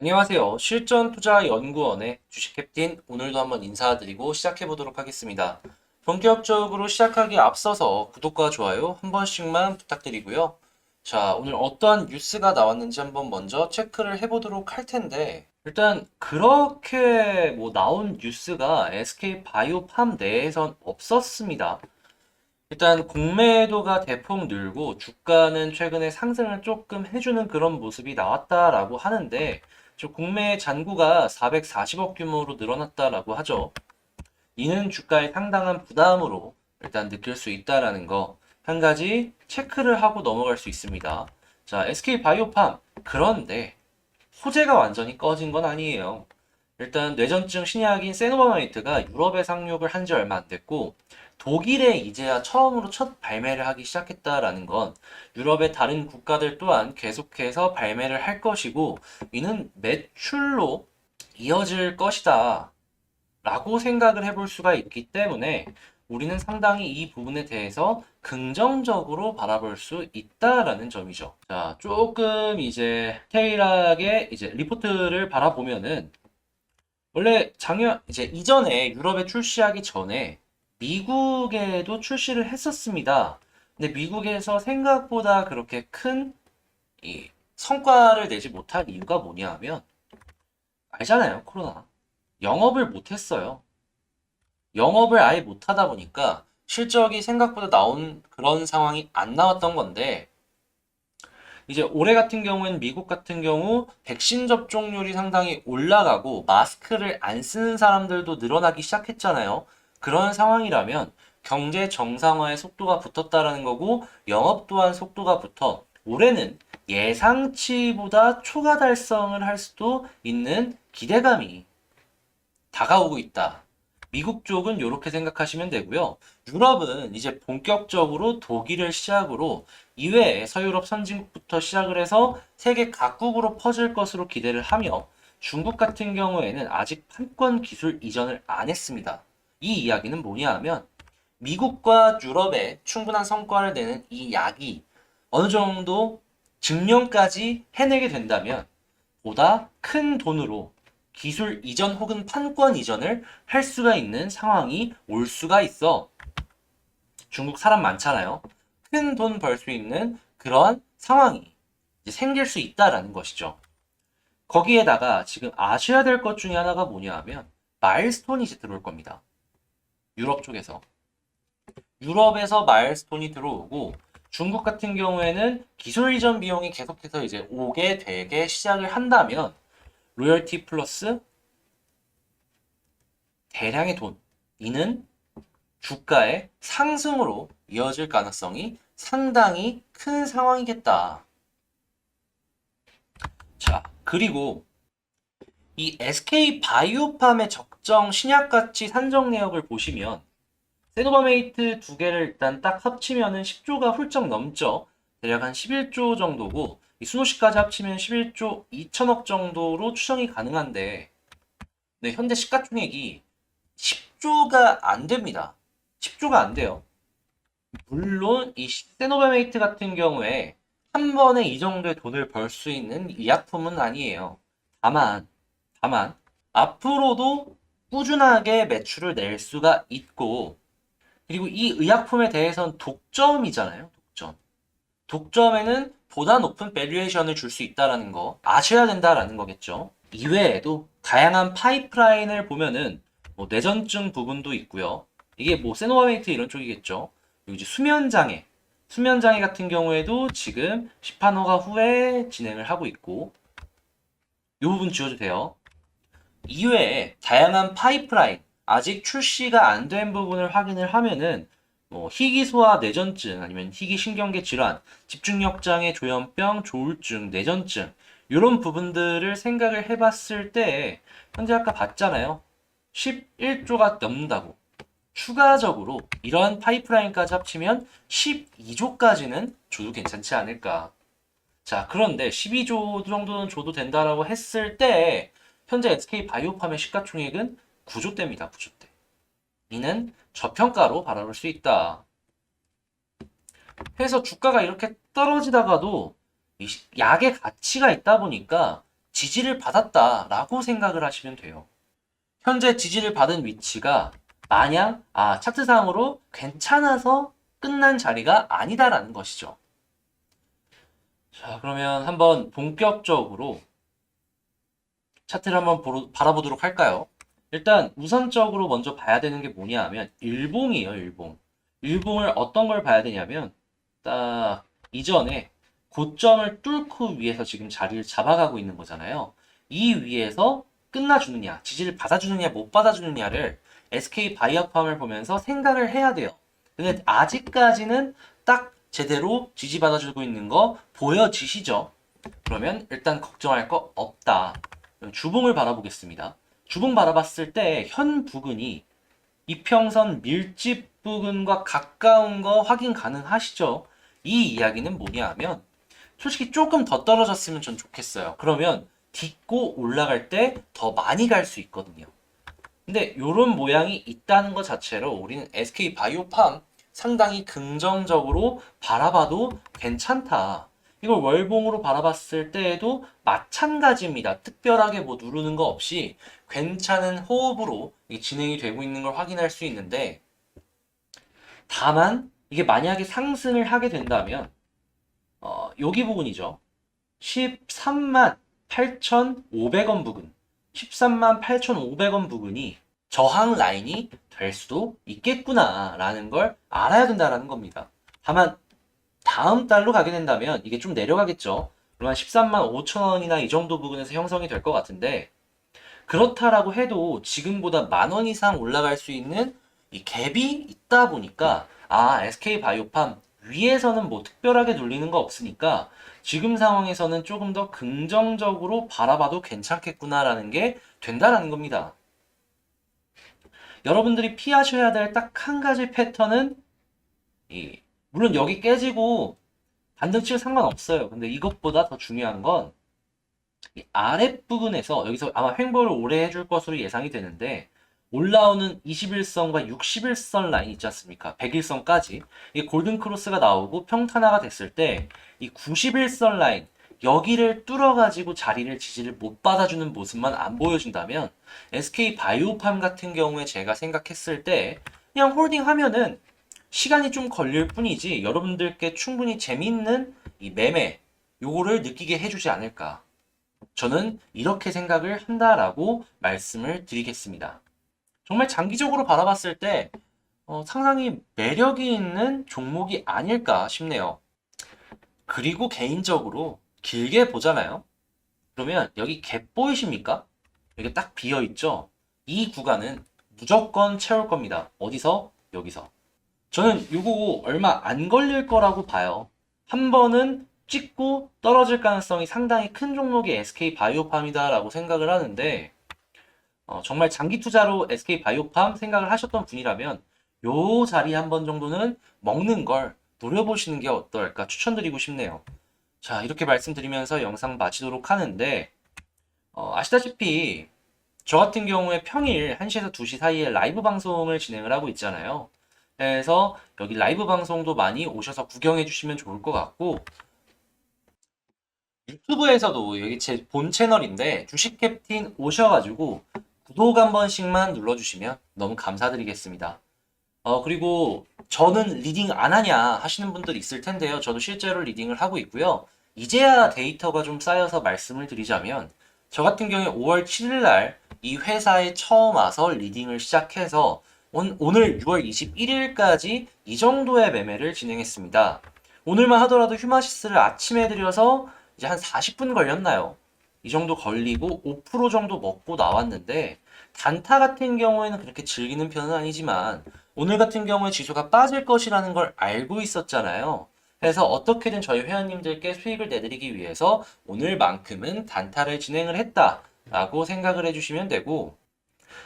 안녕하세요. 실전투자연구원의 주식캡틴 오늘도 한번 인사드리고 시작해 보도록 하겠습니다. 본격적으로 시작하기에 앞서서 구독과 좋아요 한 번씩만 부탁드리고요. 자, 오늘 어떠한 뉴스가 나왔는지 한번 먼저 체크를 해 보도록 할 텐데 일단 그렇게 나온 뉴스가 SK바이오팜 내에선 없었습니다. 일단 공매도가 대폭 늘고 주가는 최근에 상승을 조금 해주는 그런 모습이 나왔다라고 하는데 공매 잔고가 440억 규모로 늘어났다라고 하죠. 이는 주가에 상당한 부담으로 일단 느낄 수 있다라는 거 한 가지 체크를 하고 넘어갈 수 있습니다. 자, SK바이오팜 그런데 소재가 완전히 꺼진 건 아니에요. 일단 뇌전증 신약인 세노바마이트가 유럽에 상륙을 한 지 얼마 안 됐고 독일에 이제야 처음으로 첫 발매를 하기 시작했다라는 건 유럽의 다른 국가들 또한 계속해서 발매를 할 것이고 이는 매출로 이어질 것이다 라고 생각을 해볼 수가 있기 때문에 우리는 상당히 이 부분에 대해서 긍정적으로 바라볼 수 있다라는 점이죠. 자, 조금 이제 디테일하게 이제 리포트를 바라보면은 원래 작년 이제 이전에 유럽에 출시하기 전에 미국에도 출시를 했었습니다. 근데 미국에서 생각보다 그렇게 큰 이 성과를 내지 못한 이유가 뭐냐 하면 알잖아요, 코로나. 영업을 못 했어요. 영업을 아예 못 하다 보니까 실적이 생각보다 나온 그런 상황이 안 나왔던 건데 이제 올해 같은 경우에는 미국 같은 경우 백신 접종률이 상당히 올라가고 마스크를 안 쓰는 사람들도 늘어나기 시작했잖아요. 그런 상황이라면 경제 정상화의 속도가 붙었다라는 거고 영업 또한 속도가 붙어 올해는 예상치보다 초과 달성을 할 수도 있는 기대감이 다가오고 있다. 미국 쪽은 이렇게 생각하시면 되고요. 유럽은 이제 본격적으로 독일을 시작으로 이외에 서유럽 선진국부터 시작을 해서 세계 각국으로 퍼질 것으로 기대를 하며 중국 같은 경우에는 아직 판권 기술 이전을 안 했습니다. 이 이야기는 뭐냐 하면 미국과 유럽에 충분한 성과를 내는 이 약이 어느 정도 증명까지 해내게 된다면 보다 큰 돈으로 기술 이전 혹은 판권 이전을 할 수가 있는 상황이 올 수가 있어. 중국 사람 많잖아요. 큰 돈 벌 수 있는 그런 상황이 이제 생길 수 있다라는 것이죠. 거기에다가 지금 아셔야 될 것 중에 하나가 뭐냐 하면 마일스톤이 이제 들어올 겁니다. 유럽 쪽에서. 유럽에서 마일스톤이 들어오고 중국 같은 경우에는 기술 이전 비용이 계속해서 이제 오게 되게 시작을 한다면 로열티 플러스 대량의 돈, 이는 주가의 상승으로 이어질 가능성이 상당히 큰 상황이겠다. 자, 그리고 이 SK 바이오팜의 적정 신약 가치 산정 내역을 보시면 세노바메이트 두 개를 일단 딱 합치면은 10조가 훌쩍 넘죠. 대략 한 11조 정도고 이 순호시까지 합치면 11조 2천억 정도로 추정이 가능한데 네, 현재 시가총액이 10조가 안 됩니다. 10조가 안 돼요. 물론 이 세노바메이트 같은 경우에 한 번에 이 정도의 돈을 벌 수 있는 의약품은 아니에요. 다만 앞으로도 꾸준하게 매출을 낼 수가 있고 그리고 이 의약품에 대해서는 독점이잖아요. 독점. 독점에는 보다 높은 밸류에이션을 줄 수 있다라는 거 아셔야 된다라는 거겠죠. 이외에도 다양한 파이프라인을 보면은 뇌전증 부분도 있고요. 이게 세노바메이트 이런 쪽이겠죠. 그리고 이제 수면장애 같은 경우에도 지금 시판 허가 후에 진행을 하고 있고 이 부분 지워도 돼요. 이외에 다양한 파이프라인 아직 출시가 안 된 부분을 확인을 하면은 희귀소화 뇌전증 아니면 희귀신경계 질환, 집중력 장애, 조현병, 조울증, 뇌전증 이런 부분들을 생각을 해봤을 때 현재 아까 봤잖아요. 11조가 넘는다고. 추가적으로 이러한 파이프라인까지 합치면 12조까지는 줘도 괜찮지 않을까. 자, 그런데 12조 정도는 줘도 된다라고 했을 때 현재 SK 바이오팜의 시가총액은 9조대입니다. 9조대. 이는 저평가로 바라볼 수 있다. 해서 주가가 이렇게 떨어지다가도 이 약의 가치가 있다 보니까 지지를 받았다라고 생각을 하시면 돼요. 현재 지지를 받은 위치가 마냥 차트상으로 괜찮아서 끝난 자리가 아니다라는 것이죠. 자, 그러면 한번 본격적으로 차트를 한번 바라보도록 할까요? 일단 우선적으로 먼저 봐야 되는 게 뭐냐 하면 일봉이에요, 일봉. 일봉을 어떤 걸 봐야 되냐면 딱 이전에 고점을 뚫고 위에서 지금 자리를 잡아가고 있는 거잖아요. 이 위에서 끝나주느냐, 지지를 받아주느냐, 못 받아주느냐를 SK 바이오팜을 보면서 생각을 해야 돼요. 근데 아직까지는 딱 제대로 지지받아주고 있는 거 보여지시죠? 그러면 일단 걱정할 거 없다. 주봉을 바라보겠습니다. 주봉 바라봤을 때 현 부근이 이평선 밀집 부근과 가까운 거 확인 가능하시죠? 이 이야기는 뭐냐 하면 솔직히 조금 더 떨어졌으면 전 좋겠어요. 그러면 딛고 올라갈 때 더 많이 갈 수 있거든요. 근데 이런 모양이 있다는 것 자체로 우리는 SK 바이오팜 상당히 긍정적으로 바라봐도 괜찮다. 이걸 월봉으로 바라봤을 때에도 마찬가지입니다. 특별하게 뭐 누르는 거 없이 괜찮은 호흡으로 진행이 되고 있는 걸 확인할 수 있는데, 다만 이게 만약에 상승을 하게 된다면 여기 부분이죠. 13만 8,500원 부근, 13만 8,500원 부근이 저항 라인이 될 수도 있겠구나라는 걸 알아야 된다는 겁니다. 다만 다음 달로 가게 된다면 이게 좀 내려가겠죠. 그러면 13만 5천 원이나 이 정도 부근에서 형성이 될 것 같은데, 그렇다라고 해도 지금보다 10,000원 이상 올라갈 수 있는 이 갭이 있다 보니까 SK 바이오팜 위에서는 뭐 특별하게 눌리는 거 없으니까 지금 상황에서는 조금 더 긍정적으로 바라봐도 괜찮겠구나라는 게 된다라는 겁니다. 여러분들이 피하셔야 될 딱 한 가지 패턴은 물론 여기 깨지고 반등 치고 상관없어요. 근데 이것보다 더 중요한 건 이 아랫부분에서 여기서 아마 횡보를 오래 해줄 것으로 예상이 되는데, 올라오는 21선과 61선 라인 있지 않습니까? 101선까지 이 골든 크로스가 나오고 평탄화가 됐을 때 이 91선 라인 여기를 뚫어가지고 자리를 지지를 못 받아주는 모습만 안 보여준다면 SK 바이오팜 같은 경우에 제가 생각했을 때 그냥 홀딩하면은 시간이 좀 걸릴 뿐이지 여러분들께 충분히 재밌는 이 매매 요거를 느끼게 해주지 않을까. 저는 이렇게 생각을 한다라고 말씀을 드리겠습니다. 정말 장기적으로 바라봤을 때 상당히 매력이 있는 종목이 아닐까 싶네요. 그리고 개인적으로 길게 보잖아요. 그러면 여기 갭 보이십니까? 여기 딱 비어있죠? 이 구간은 무조건 채울 겁니다. 어디서? 여기서. 저는 이거 얼마 안 걸릴 거라고 봐요. 한 번은 찍고 떨어질 가능성이 상당히 큰 종목이 SK 바이오팜이다라고 생각을 하는데, 정말 장기 투자로 SK 바이오팜 생각을 하셨던 분이라면 요 자리 한 번 정도는 먹는 걸 노려보시는 게 어떨까 추천드리고 싶네요. 자, 이렇게 말씀드리면서 영상 마치도록 하는데, 아시다시피 저 같은 경우에 평일 1시에서 2시 사이에 라이브 방송을 진행을 하고 있잖아요. 그래서 여기 라이브 방송도 많이 오셔서 구경해 주시면 좋을 것 같고, 유튜브에서도 여기 제 본 채널인데 주식 캡틴 오셔가지고 구독 한 번씩만 눌러주시면 너무 감사드리겠습니다. 그리고 저는 리딩 안 하냐 하시는 분들 있을 텐데요. 저도 실제로 리딩을 하고 있고요. 이제야 데이터가 좀 쌓여서 말씀을 드리자면, 저 같은 경우에 5월 7일 날 이 회사에 처음 와서 리딩을 시작해서 오늘 6월 21일까지 이 정도의 매매를 진행했습니다. 오늘만 하더라도 휴마시스를 아침에 드려서 이제 한 40분 걸렸나요? 이 정도 걸리고 5% 정도 먹고 나왔는데, 단타 같은 경우에는 그렇게 즐기는 편은 아니지만 오늘 같은 경우에 지수가 빠질 것이라는 걸 알고 있었잖아요. 그래서 어떻게든 저희 회원님들께 수익을 내드리기 위해서 오늘만큼은 단타를 진행을 했다라고 생각을 해주시면 되고,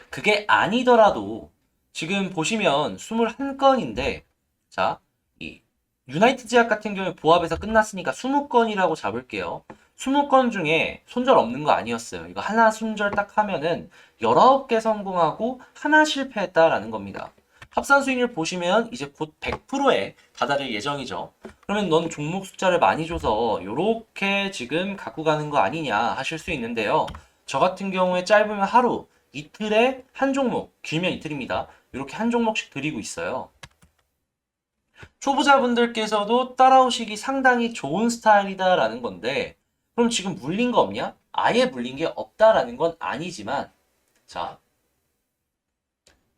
그게 아니더라도 지금 보시면 21건인데, 자, 이 유나이트 제약 같은 경우에 보합에서 끝났으니까 20건이라고 잡을게요. 20건 중에 손절 없는 거 아니었어요. 이거 하나 손절 딱 하면은 19개 성공하고 하나 실패했다라는 겁니다. 합산 수익률 보시면 이제 곧 100%에 다다를 예정이죠. 그러면 넌 종목 숫자를 많이 줘서 요렇게 지금 갖고 가는 거 아니냐 하실 수 있는데요. 저 같은 경우에 짧으면 하루, 이틀에 한 종목, 길면 이틀입니다. 이렇게 한 종목씩 드리고 있어요. 초보자분들께서도 따라오시기 상당히 좋은 스타일이다라는 건데, 그럼 지금 물린 거 없냐? 아예 물린 게 없다라는 건 아니지만, 자,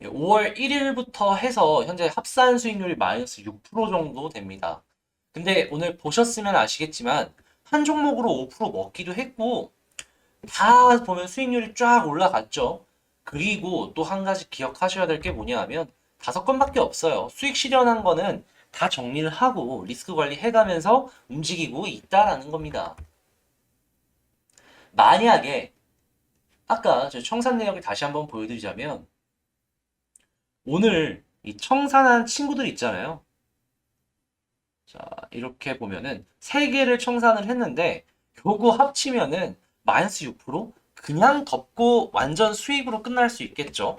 5월 1일부터 해서 현재 합산 수익률이 마이너스 6% 정도 됩니다. 근데 오늘 보셨으면 아시겠지만, 한 종목으로 5% 먹기도 했고, 다 보면 수익률이 쫙 올라갔죠. 그리고 또 한 가지 기억하셔야 될 게 뭐냐 하면, 5건밖에 없어요. 수익 실현한 거는 다 정리를 하고 리스크 관리 해가면서 움직이고 있다라는 겁니다. 만약에 아까 저 청산 내역을 다시 한번 보여드리자면 오늘 이 청산한 친구들 있잖아요. 자, 이렇게 보면은 3개를 청산을 했는데 요거 합치면은 마이너스 6% 그냥 덮고 완전 수익으로 끝날 수 있겠죠.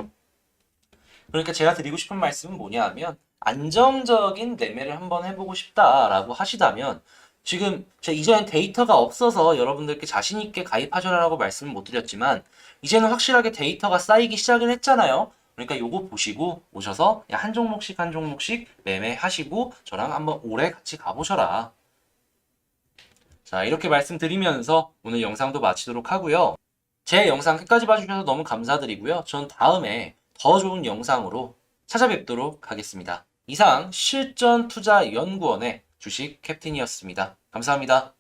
그러니까 제가 드리고 싶은 말씀은 뭐냐 하면 안정적인 매매를 한번 해보고 싶다라고 하시다면 지금 제가 이전엔 데이터가 없어서 여러분들께 자신 있게 가입하셔라라고 말씀을 못 드렸지만 이제는 확실하게 데이터가 쌓이기 시작을 했잖아요. 그러니까 요거 보시고 오셔서 한 종목씩 한 종목씩 매매하시고 저랑 한번 오래 같이 가보셔라. 자, 이렇게 말씀드리면서 오늘 영상도 마치도록 하고요. 제 영상 끝까지 봐주셔서 너무 감사드리고요. 전 다음에 더 좋은 영상으로 찾아뵙도록 하겠습니다. 이상 실전투자연구원의 주식 캡틴이었습니다. 감사합니다.